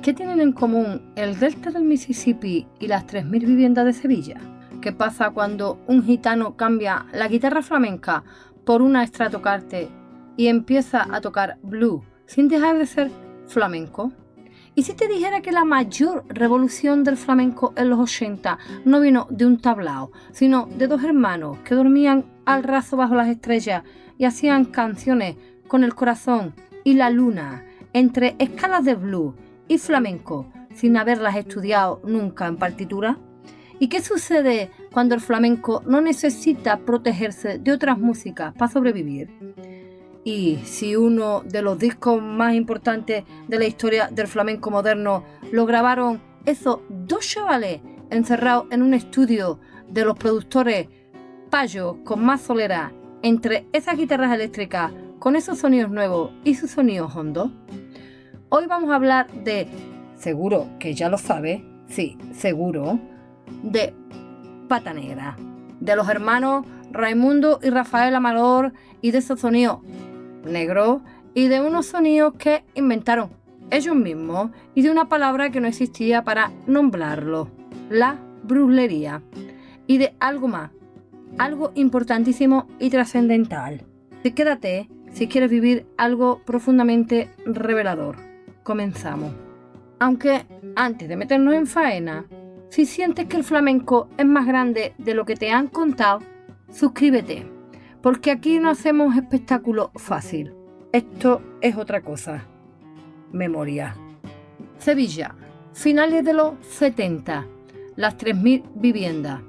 ¿Qué tienen en común el delta del Mississippi y las 3.000 viviendas de Sevilla? ¿Qué pasa cuando un gitano cambia la guitarra flamenca por una Stratocaster y empieza a tocar blues sin dejar de ser flamenco? ¿Y si te dijera que la mayor revolución del flamenco en los 80 no vino de un tablao, sino de dos hermanos que dormían al raso bajo las estrellas y hacían canciones con el corazón y la luna entre escalas de blues y flamenco sin haberlas estudiado nunca en partitura? ¿Y qué sucede cuando el flamenco no necesita protegerse de otras músicas para sobrevivir? Y si uno de los discos más importantes de la historia del flamenco moderno lo grabaron esos dos chavales encerrados en un estudio de los productores payos con más solera, entre esas guitarras eléctricas, con esos sonidos nuevos y sus sonidos hondos. Hoy vamos a hablar de, seguro que ya lo sabes, sí, seguro, de Pata Negra, de los hermanos Raimundo y Rafael Amador y de esos sonidos negros y de unos sonidos que inventaron ellos mismos y de una palabra que no existía para nombrarlo, la bruslería, y de algo más, algo importantísimo y trascendental. Quédate si quieres vivir algo profundamente revelador. Comenzamos. Aunque antes de meternos en faena, si sientes que el flamenco es más grande de lo que te han contado, suscríbete, porque aquí no hacemos espectáculo fácil. Esto es otra cosa. Memoria. Sevilla, finales de los 70, las 3.000 viviendas.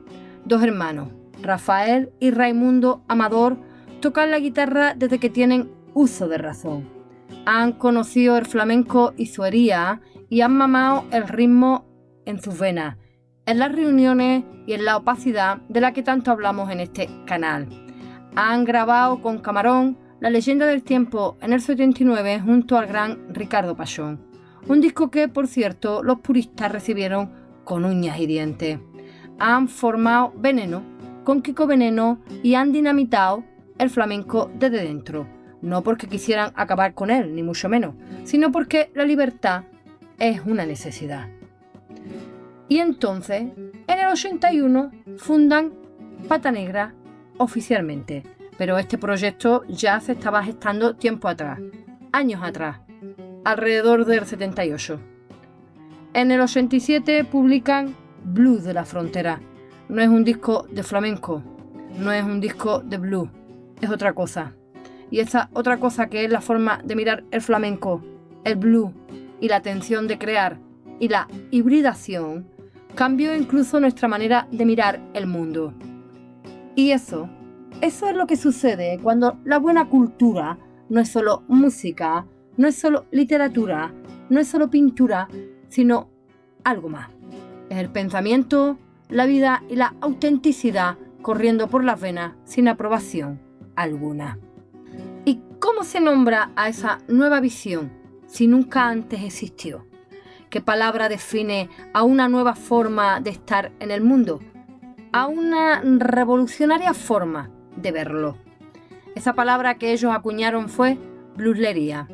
Dos hermanos, Rafael y Raimundo Amador, tocan la guitarra desde que tienen uso de razón. Han conocido el flamenco y su herida y han mamado el ritmo en sus venas, en las reuniones y en la opacidad de la que tanto hablamos en este canal. Han grabado con Camarón La leyenda del tiempo en el 79 junto al gran Ricardo Pachón, un disco que, por cierto, los puristas recibieron con uñas y dientes. Han formado Veneno con Kiko Veneno y han dinamitado el flamenco desde dentro, no porque quisieran acabar con él, ni mucho menos, sino porque la libertad es una necesidad. Y entonces, en el 81, fundan Pata Negra oficialmente, pero este proyecto ya se estaba gestando tiempo atrás, años atrás, alrededor del 78. En el 87 publican Blues de la Frontera. No es un disco de flamenco, no es un disco de blues, es otra cosa. Y esa otra cosa, que es la forma de mirar el flamenco, el blues y la tensión de crear y la hibridación, cambió incluso nuestra manera de mirar el mundo. Y eso es lo que sucede cuando la buena cultura no es solo música, no es solo literatura, no es solo pintura, sino algo más. Es el pensamiento, la vida y la autenticidad corriendo por las venas sin aprobación alguna. ¿Y cómo se nombra a esa nueva visión si nunca antes existió? ¿Qué palabra define a una nueva forma de estar en el mundo? A una revolucionaria forma de verlo. Esa palabra que ellos acuñaron fue bluslería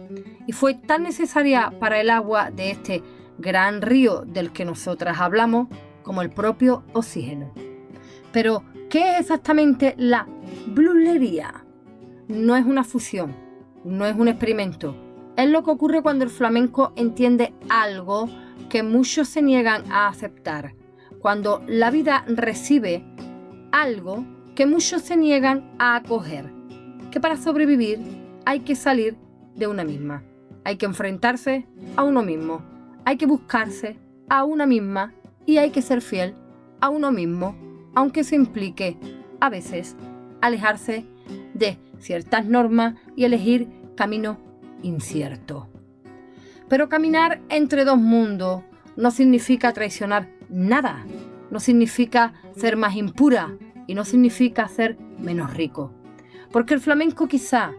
y fue tan necesaria para el agua de este gran río del que nosotras hablamos como el propio oxígeno. Pero, ¿qué es exactamente la bluslería? No es una fusión, no es un experimento. Es lo que ocurre cuando el flamenco entiende algo que muchos se niegan a aceptar. Cuando la vida recibe algo que muchos se niegan a acoger. Que para sobrevivir hay que salir de una misma. Hay que enfrentarse a uno mismo. Hay que buscarse a una misma y hay que ser fiel a uno mismo, aunque eso implique, a veces, alejarse de ciertas normas y elegir caminos inciertos. Pero caminar entre dos mundos no significa traicionar nada, no significa ser más impura y no significa ser menos rico. Porque el flamenco quizá,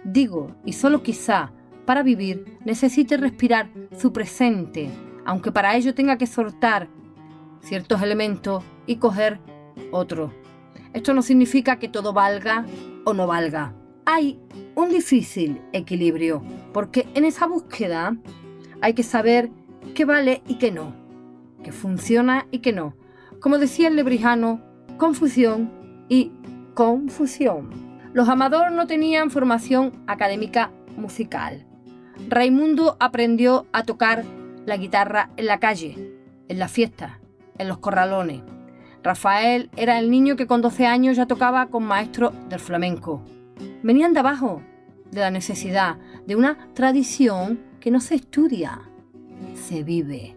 digo, y solo quizá, para vivir necesite respirar su presente, aunque para ello tenga que soltar ciertos elementos y coger otros. Esto no significa que todo valga o no valga. Hay un difícil equilibrio, porque en esa búsqueda hay que saber que vale y que no, que funciona y que no. Como decía el Lebrijano, confusión y confusión. Los Amador no tenían formación académica musical. Raimundo aprendió a tocar la guitarra en la calle, en las fiestas, en los corralones. Rafael era el niño que con 12 años ya tocaba con maestros del flamenco. Venían de abajo, de la necesidad, de una tradición que no se estudia, se vive.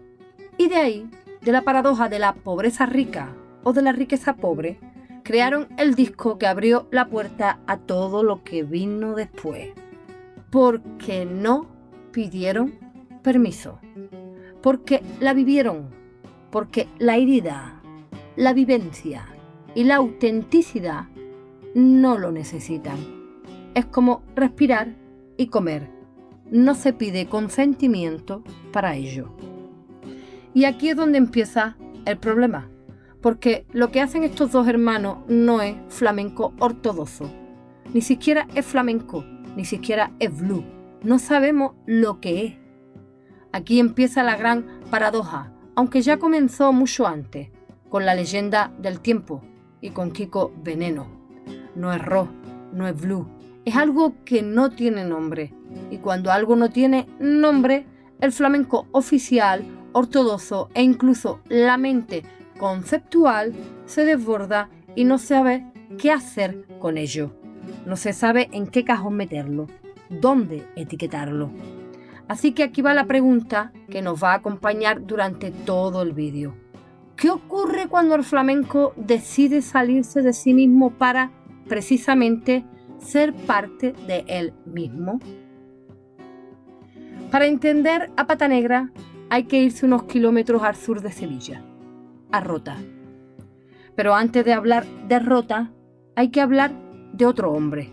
Y de ahí, de la paradoja de la pobreza rica o de la riqueza pobre, crearon el disco que abrió la puerta a todo lo que vino después. Porque no pidieron permiso, porque la vivieron, porque la herida, la vivencia y la autenticidad no lo necesitan. Es como respirar y comer. No se pide consentimiento para ello. Y aquí es donde empieza el problema, porque lo que hacen estos dos hermanos no es flamenco ortodoxo, ni siquiera es flamenco, ni siquiera es blues. No sabemos lo que es. Aquí empieza la gran paradoja, aunque ya comenzó mucho antes, con la leyenda del tiempo y con Kiko Veneno. No es rock, no es blues, es algo que no tiene nombre. Y cuando algo no tiene nombre, el flamenco oficial, ortodoxo e incluso la mente conceptual se desborda y no sabe qué hacer con ello. No se sabe en qué cajón meterlo, dónde etiquetarlo. Así que aquí va la pregunta que nos va a acompañar durante todo el vídeo. ¿Qué ocurre cuando el flamenco decide salirse de sí mismo para, precisamente, ser parte de él mismo? Para entender a Pata Negra hay que irse unos kilómetros al sur de Sevilla, a Rota. Pero antes de hablar de Rota, hay que hablar de otro hombre.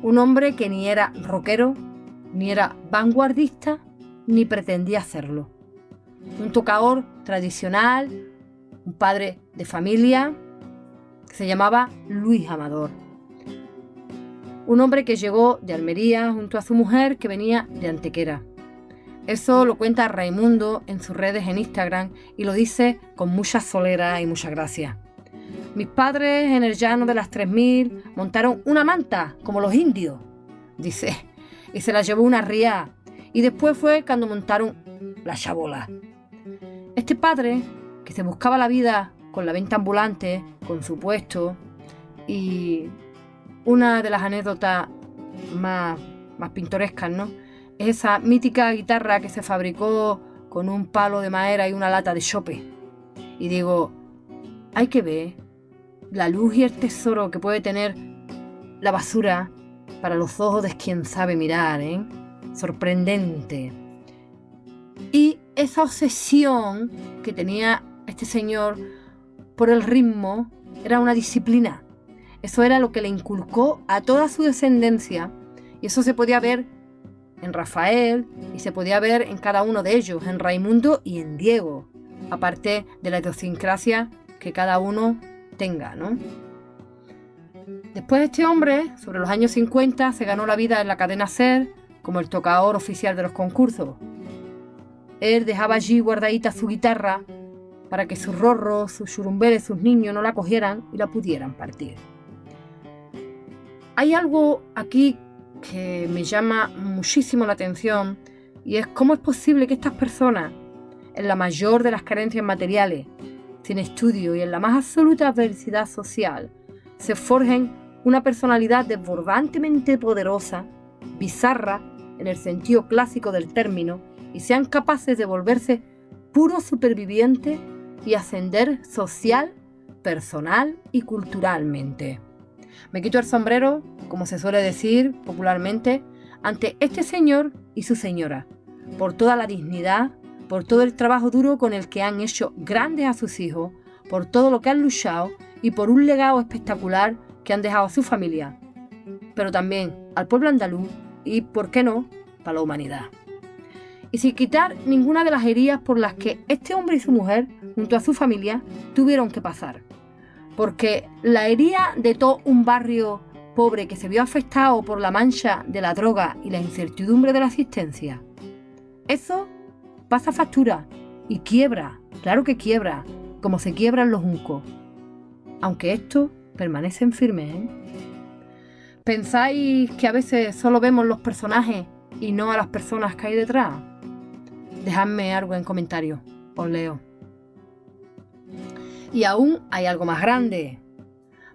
Un hombre que ni era rockero, ni era vanguardista, ni pretendía hacerlo. Un tocador tradicional, un padre de familia, que se llamaba Luis Amador. Un hombre que llegó de Almería junto a su mujer que venía de Antequera. Eso lo cuenta Raimundo en sus redes en Instagram y lo dice con mucha solera y mucha gracia. Mis padres en el llano de las 3000 montaron una manta, como los indios, dice, y se la llevó una ría. Y después fue cuando montaron la chabola. Este padre, que se buscaba la vida con la venta ambulante, con su puesto, y una de las anécdotas más pintorescas, ¿no?, es esa mítica guitarra que se fabricó con un palo de madera y una lata de chope. Y digo, hay que ver la luz y el tesoro que puede tener la basura para los ojos de quien sabe mirar, ¿eh? Sorprendente. Y esa obsesión que tenía este señor por el ritmo era una disciplina. Eso era lo que le inculcó a toda su descendencia y eso se podía ver en Rafael y se podía ver en cada uno de ellos, en Raimundo y en Diego, aparte de la idiosincrasia que cada uno tenga, ¿no? Después este hombre, sobre los años 50, se ganó la vida en la cadena SER como el tocador oficial de los concursos. Él dejaba allí guardadita su guitarra para que sus rorros, sus churumbeles, sus niños no la cogieran y la pudieran partir. Hay algo aquí que me llama muchísimo la atención y es cómo es posible que estas personas, en la mayor de las carencias materiales, sin estudio y en la más absoluta adversidad social, se forjen una personalidad desbordantemente poderosa, bizarra en el sentido clásico del término, y sean capaces de volverse puros supervivientes y ascender social, personal y culturalmente. Me quito el sombrero, como se suele decir popularmente, ante este señor y su señora, por toda la dignidad, por todo el trabajo duro con el que han hecho grandes a sus hijos, por todo lo que han luchado y por un legado espectacular que han dejado a su familia, pero también al pueblo andaluz y, ¿por qué no?, para la humanidad. Y sin quitar ninguna de las heridas por las que este hombre y su mujer, junto a su familia, tuvieron que pasar. Porque la herida de todo un barrio pobre que se vio afectado por la mancha de la droga y la incertidumbre de la existencia, eso pasa factura y quiebra, claro que quiebra, como se quiebran los juncos. Aunque estos permanecen firmes, ¿eh? ¿Pensáis que a veces solo vemos los personajes y no a las personas que hay detrás? Dejadme algo en comentarios, os leo. Y aún hay algo más grande.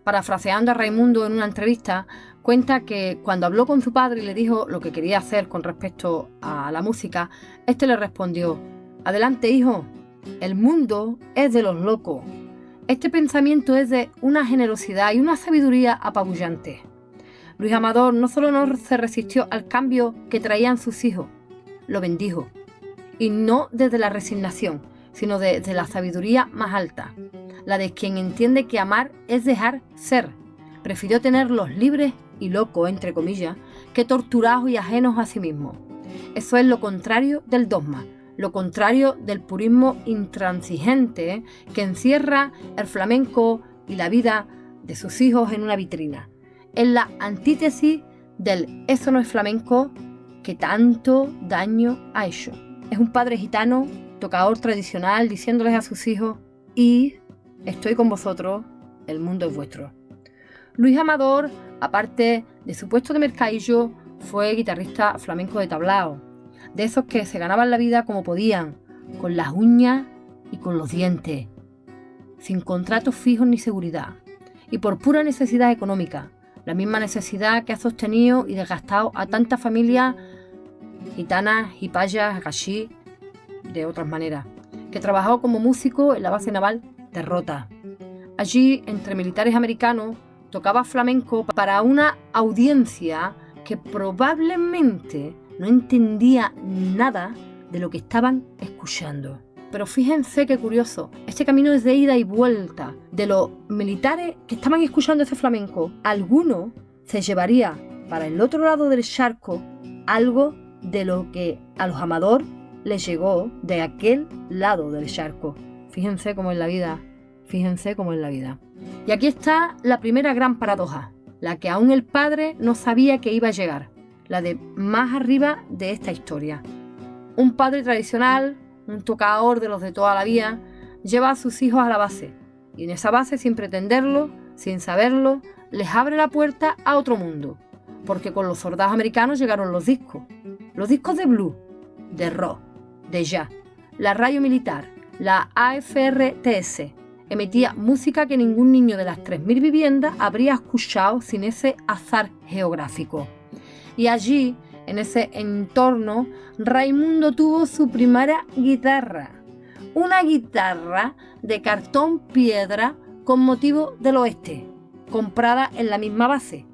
Parafraseando a Raimundo en una entrevista, cuenta que cuando habló con su padre y le dijo lo que quería hacer con respecto a la música, este le respondió: adelante, hijo, el mundo es de los locos. Este pensamiento es de una generosidad y una sabiduría apabullante. Luis Amador no solo no se resistió al cambio que traían sus hijos, lo bendijo. Y no desde la resignación, sino desde la sabiduría más alta, la de quien entiende que amar es dejar ser. Prefirió tenerlos libres y locos, entre comillas, que torturados y ajenos a sí mismos. Eso es lo contrario del dogma, lo contrario del purismo intransigente que encierra el flamenco y la vida de sus hijos en una vitrina. Es la antítesis del "eso no es flamenco" que tanto daño ha hecho. Es un padre gitano, tocador tradicional, diciéndoles a sus hijos: y estoy con vosotros, el mundo es vuestro. Luis Amador, aparte de su puesto de mercadillo, fue guitarrista flamenco de tablao, de esos que se ganaban la vida como podían, con las uñas y con los dientes, sin contratos fijos ni seguridad, y por pura necesidad económica, la misma necesidad que ha sostenido y desgastado a tantas familias gitanas, jipayas, gachí, de otras maneras, que trabajó como músico en la base naval de Rota. Allí, entre militares americanos, tocaba flamenco para una audiencia que probablemente no entendía nada de lo que estaban escuchando. Pero fíjense qué curioso, este camino es de ida y vuelta. De los militares que estaban escuchando ese flamenco, alguno se llevaría para el otro lado del charco algo de lo que a los Amador les llegó de aquel lado del charco. Fíjense cómo es la vida, fíjense cómo es la vida. Y aquí está la primera gran paradoja, la que aún el padre no sabía que iba a llegar, la de más arriba de esta historia. Un padre tradicional, un tocador de los de toda la vida, lleva a sus hijos a la base, y en esa base, sin pretenderlo, sin saberlo, les abre la puerta a otro mundo, porque con los soldados americanos llegaron los discos de blues, de rock, de jazz, la radio militar, la AFRTS, emitía música que ningún niño de las 3.000 viviendas habría escuchado sin ese azar geográfico. Y allí, en ese entorno, Raimundo tuvo su primera guitarra. Una guitarra de cartón piedra con motivo del oeste, comprada en la misma base.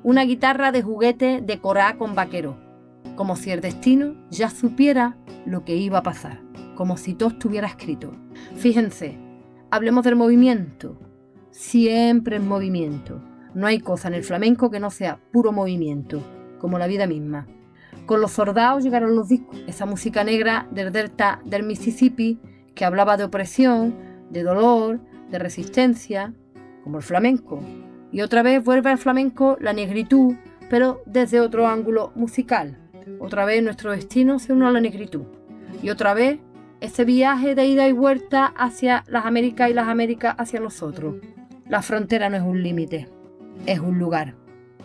Una guitarra de juguete decorada con vaquero, como si el destino ya supiera lo que iba a pasar, como si todo estuviera escrito. Fíjense, hablemos del movimiento, siempre en movimiento. No hay cosa en el flamenco que no sea puro movimiento, como la vida misma. Con los soldados llegaron los discos, esa música negra del delta del Mississippi que hablaba de opresión, de dolor, de resistencia, como el flamenco. Y otra vez vuelve al flamenco la negritud, pero desde otro ángulo musical. Otra vez nuestro destino se une a la negritud. Y otra vez ese viaje de ida y vuelta hacia las Américas y las Américas hacia nosotros. La frontera no es un límite, es un lugar.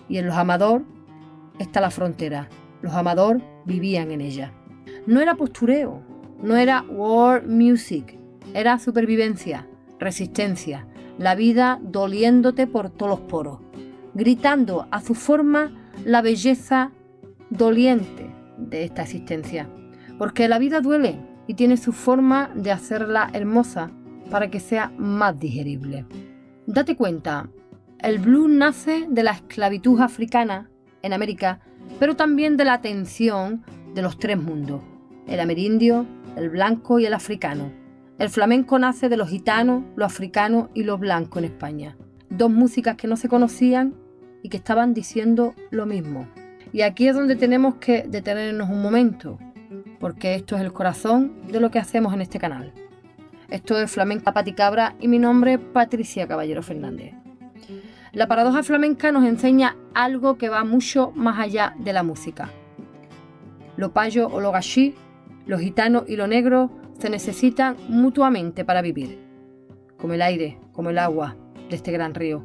Y en los Amador está la frontera. Los Amador vivían en ella. No era postureo, no era world music, era supervivencia, resistencia, la vida doliéndote por todos los poros, gritando a su forma la belleza doliente de esta existencia. Porque la vida duele y tiene su forma de hacerla hermosa para que sea más digerible. Date cuenta, el blues nace de la esclavitud africana en América, pero también de la tensión de los tres mundos, el amerindio, el blanco y el africano. El flamenco nace de los gitanos, los africanos y los blancos en España. Dos músicas que no se conocían y que estaban diciendo lo mismo. Y aquí es donde tenemos que detenernos un momento, porque esto es el corazón de lo que hacemos en este canal. Esto es Flamenca Paticabra y mi nombre es Patricia Caballero Fernández. La paradoja flamenca nos enseña algo que va mucho más allá de la música. Lo payo o lo gachí, Los gitanos y los negros se necesitan mutuamente para vivir, como el aire, como el agua de este gran río.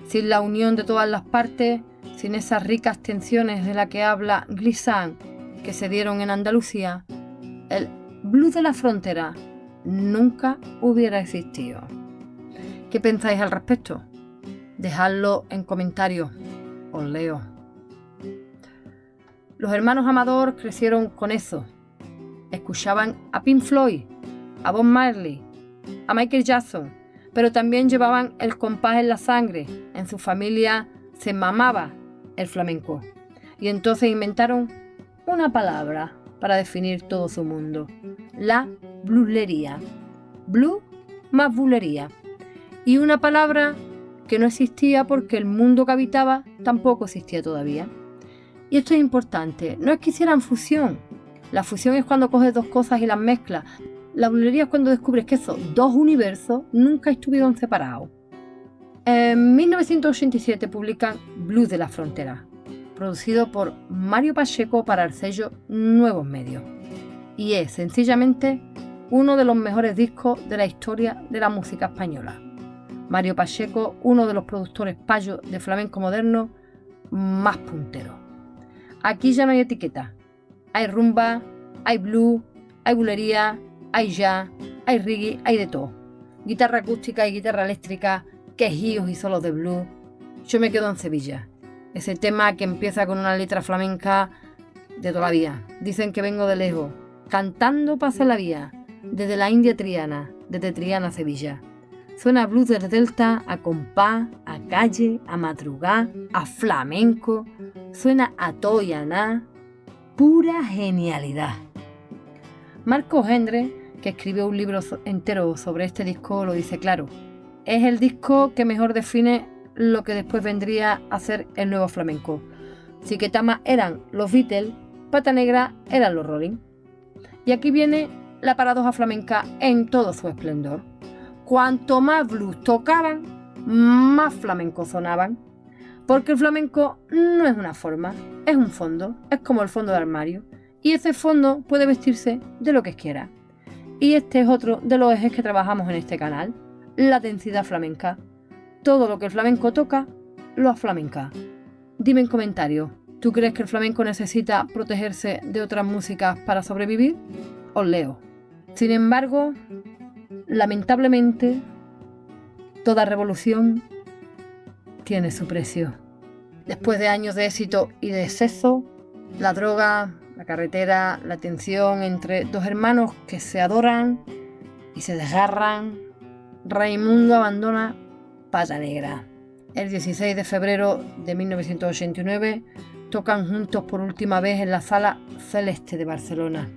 Sin la unión de todas las partes, sin esas ricas tensiones de las que habla Glissant que se dieron en Andalucía, el blues de la frontera nunca hubiera existido. ¿Qué pensáis al respecto? Dejadlo en comentarios, os leo. Los hermanos Amador crecieron con eso. Escuchaban a Pink Floyd, a Bob Marley, a Michael Jackson, pero también llevaban el compás en la sangre. En su familia se mamaba el flamenco. Y entonces inventaron una palabra para definir todo su mundo: la blueslería. Blues más bulería. Y una palabra que no existía porque el mundo que habitaba tampoco existía todavía. Y esto es importante, no es que hicieran fusión. La fusión es cuando coges dos cosas y las mezclas. La blueslería es cuando descubres que esos dos universos nunca estuvieron separados. En 1987 publican Blues de la Frontera, producido por Mario Pacheco para el sello Nuevos Medios. Y es sencillamente uno de los mejores discos de la historia de la música española. Mario Pacheco, uno de los productores payos de flamenco moderno más punteros. Aquí ya no hay etiqueta. Hay rumba, hay blues, hay bulería, hay jazz, hay reggae, hay de todo. Guitarra acústica y guitarra eléctrica, quejíos y solos de blues. Yo me quedo en Sevilla. Ese tema que empieza con una letra flamenca de toda la vida. Dicen que vengo de lejos, cantando pasa la vía, desde la India Triana, desde Triana a Sevilla. Suena blues del Delta, a compás, a calle, a madrugá, a flamenco. Suena a todo y a nada. Pura genialidad. Marcos Endre, que escribió un libro entero sobre este disco, lo dice claro. Es el disco que mejor define lo que después vendría a ser el nuevo flamenco. Chiquetama eran los Beatles, Pata Negra eran los Rolling. Y aquí viene la paradoja flamenca en todo su esplendor. Cuanto más blues tocaban, más flamenco sonaban. Porque el flamenco no es una forma, es un fondo, es como el fondo de armario. Y ese fondo puede vestirse de lo que quiera. Y este es otro de los ejes que trabajamos en este canal, la densidad flamenca. Todo lo que el flamenco toca, lo aflamenca. Dime en comentarios, ¿tú crees que el flamenco necesita protegerse de otras músicas para sobrevivir? Os leo. Sin embargo, lamentablemente, toda revolución tiene su precio. Después de años de éxito y de exceso, la droga, la carretera, la tensión entre dos hermanos que se adoran y se desgarran, Raimundo abandona Pata Negra. El 16 de febrero de 1989 tocan juntos por última vez en la Sala Celeste de Barcelona.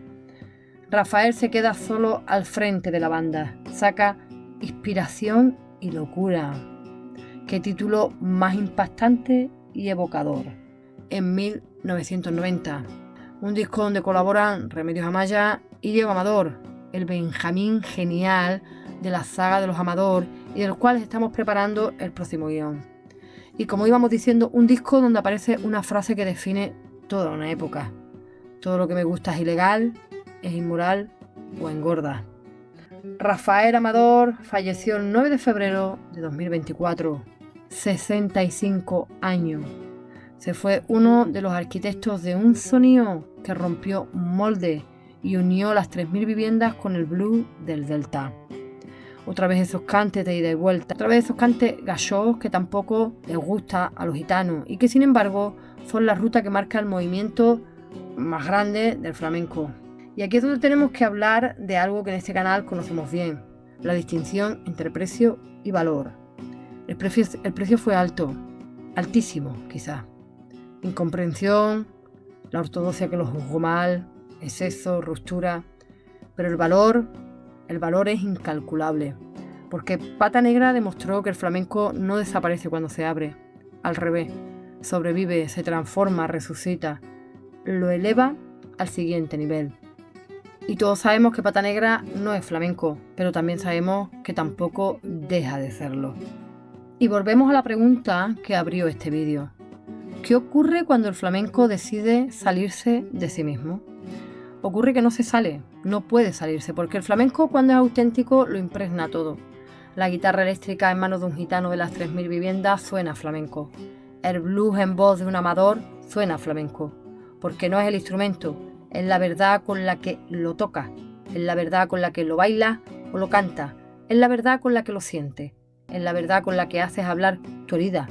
Rafael se queda solo al frente de la banda, saca Inspiración y Locura. Qué título más impactante y evocador. En 1990, un disco donde colaboran Remedios Amaya y Diego Amador, el Benjamín genial de la saga de los Amador y del cual estamos preparando el próximo guión. Y como íbamos diciendo, un disco donde aparece una frase que define toda una época. Todo lo que me gusta es ilegal, es inmoral o engorda. Rafael Amador falleció el 9 de febrero de 2024, 65 años. Se fue uno de los arquitectos de un sonido que rompió molde y unió las 3.000 viviendas con el blues del Delta. Otra vez esos cantes de ida y vuelta, otra vez esos cantes gallos que tampoco les gusta a los gitanos y que sin embargo son la ruta que marca el movimiento más grande del flamenco. Y aquí es donde tenemos que hablar de algo que en este canal conocemos bien, la distinción entre precio y valor. El precio fue alto, altísimo quizás. Incomprensión, la ortodoxia que lo juzgó mal, exceso, ruptura, pero el valor es incalculable, porque Pata Negra demostró que el flamenco no desaparece cuando se abre, al revés, sobrevive, se transforma, resucita, lo eleva al siguiente nivel. Y todos sabemos que Pata Negra no es flamenco, pero también sabemos que tampoco deja de serlo. Y volvemos a la pregunta que abrió este vídeo. ¿Qué ocurre cuando el flamenco decide salirse de sí mismo? Ocurre que no se sale, no puede salirse, porque el flamenco, cuando es auténtico, lo impregna todo. La guitarra eléctrica en manos de un gitano de las 3000 viviendas suena flamenco. El blues en voz de un amador suena flamenco, porque no es el instrumento, es la verdad con la que lo toca, es la verdad con la que lo baila o lo canta, es la verdad con la que lo siente, es la verdad con la que haces hablar tu herida,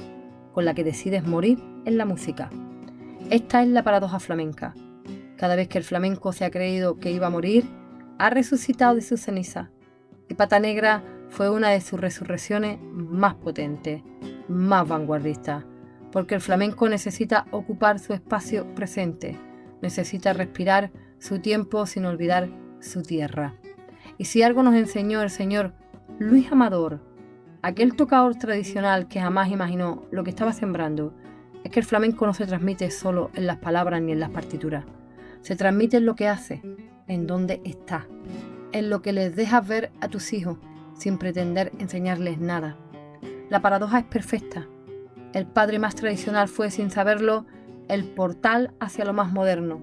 con la que decides morir en la música. Esta es la paradoja flamenca. Cada vez que el flamenco se ha creído que iba a morir, ha resucitado de sus cenizas. Y Pata Negra fue una de sus resurrecciones más potentes, más vanguardistas, porque el flamenco necesita ocupar su espacio presente, necesita respirar su tiempo sin olvidar su tierra. Y si algo nos enseñó el señor Luis Amador, aquel tocador tradicional que jamás imaginó lo que estaba sembrando, es que el flamenco no se transmite solo en las palabras ni en las partituras. Se transmite en lo que hace, en dónde está, en lo que les dejas ver a tus hijos, sin pretender enseñarles nada. La paradoja es perfecta. El padre más tradicional fue, sin saberlo, el portal hacia lo más moderno.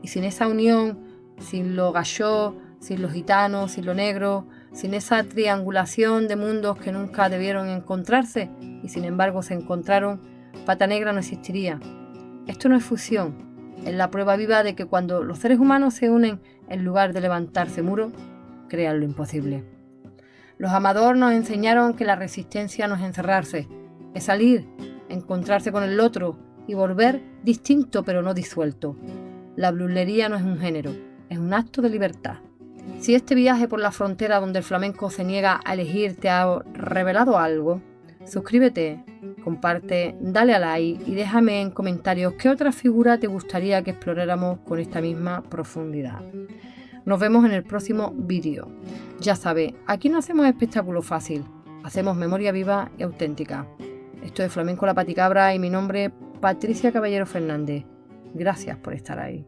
Y sin esa unión, sin lo galló, sin los gitanos, sin lo negro, sin esa triangulación de mundos que nunca debieron encontrarse y sin embargo se encontraron, Pata Negra no existiría. Esto no es fusión, es la prueba viva de que cuando los seres humanos se unen en lugar de levantarse muros, crean lo imposible. Los Amador nos enseñaron que la resistencia no es encerrarse, es salir, encontrarse con el otro y volver distinto pero no disuelto. La blueslería no es un género, es un acto de libertad. Si este viaje por la frontera donde el flamenco se niega a elegir te ha revelado algo, suscríbete, comparte, dale a like y déjame en comentarios qué otra figura te gustaría que exploráramos con esta misma profundidad. Nos vemos en el próximo vídeo. Ya sabes, aquí no hacemos espectáculo fácil, hacemos memoria viva y auténtica. Esto es Flamenco La Paticabra y mi nombre es Patricia Caballero Fernández. Gracias por estar ahí.